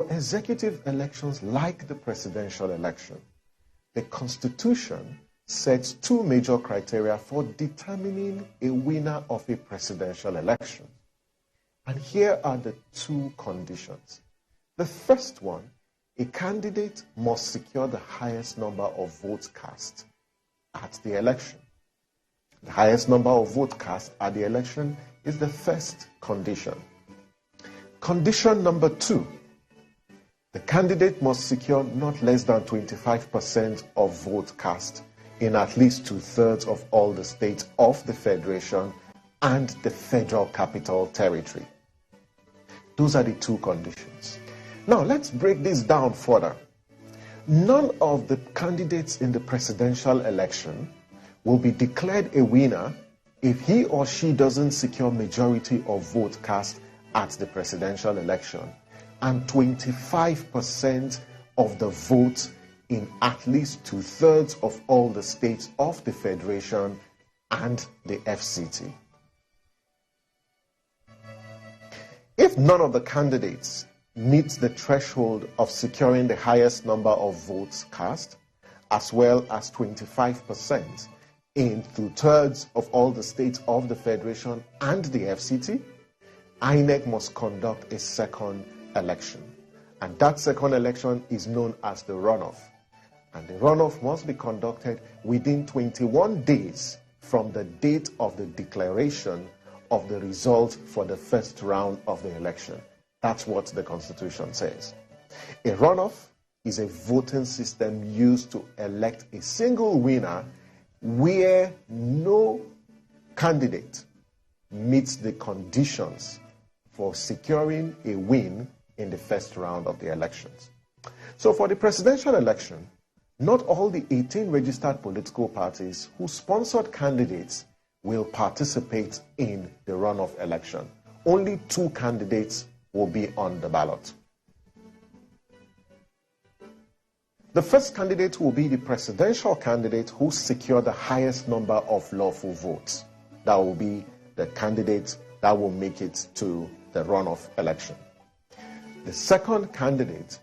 executive elections, like the presidential election, the Constitution sets two major criteria for determining a winner of a presidential election. And here are the two conditions. The first one, a candidate must secure the highest number of votes cast at the election. The highest number of votes cast at the election is the first condition. Condition number two, the candidate must secure not less than 25% of votes cast in at least 2/3 of all the states of the Federation and the Federal Capital Territory. Those are the two conditions. Now, let's break this down further. None of the candidates in the presidential election will be declared a winner if he or she doesn't secure majority of votes cast at the presidential election and 25% of the votes in at least 2/3 of all the states of the Federation and the FCT. If none of the candidates meets the threshold of securing the highest number of votes cast, as well as 25% in 2/3 of all the states of the Federation and the FCT, INEC must conduct a second election. And that second election is known as the runoff. And the runoff must be conducted within 21 days from the date of the declaration of the result for the first round of the election. That's what the Constitution says. A runoff is a voting system used to elect a single winner where no candidate meets the conditions for securing a win in the first round of the elections. So for the presidential election, not all the 18 registered political parties who sponsored candidates will participate in the runoff election. Only 2 candidates will be on the ballot. The first candidate will be the presidential candidate who secured the highest number of lawful votes. That will be the candidate that will make it to the runoff election. The second candidate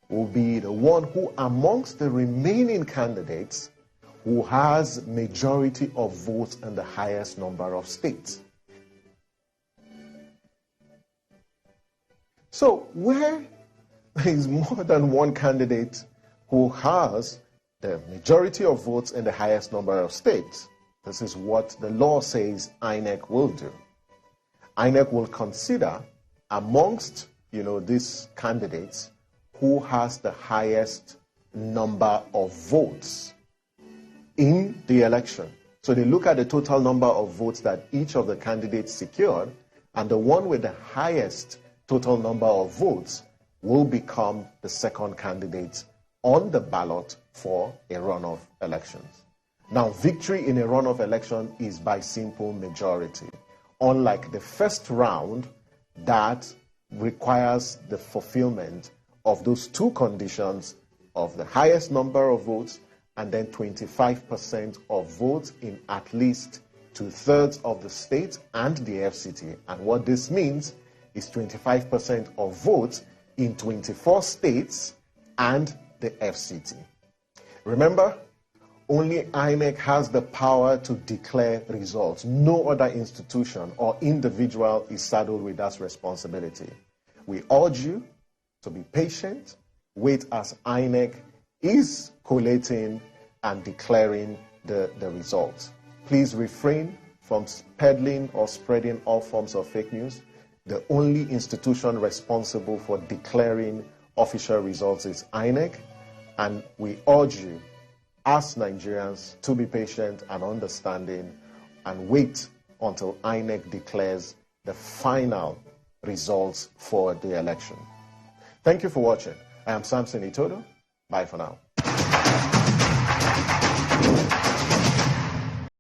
will be the one who, amongst the remaining candidates, who has majority of votes in the highest number of states. So where there is more than one candidate who has the majority of votes in the highest number of states, this is what the law says INEC will do. INEC will consider amongst, these candidates who has the highest number of votes in the election. So they look at the total number of votes that each of the candidates secured, and the one with the highest total number of votes will become the second candidate on the ballot for a runoff elections. Now, victory in a runoff election is by simple majority, unlike the first round that requires the fulfillment of those 2 conditions of the highest number of votes and then 25% of votes in at least 2/3 of the state and the FCT. And what this means is 25% of votes in 24 states and the FCT. Remember, only INEC has the power to declare results. No other institution or individual is saddled with that responsibility. We urge you to be patient, wait as INEC is collating and declaring the results. Please refrain from peddling or spreading all forms of fake news. The only institution responsible for declaring official results is INEC, and we urge you as Nigerians to be patient and understanding and wait until INEC declares the final results for the election. Thank you for watching. I am Samson Itodo. Bye for now.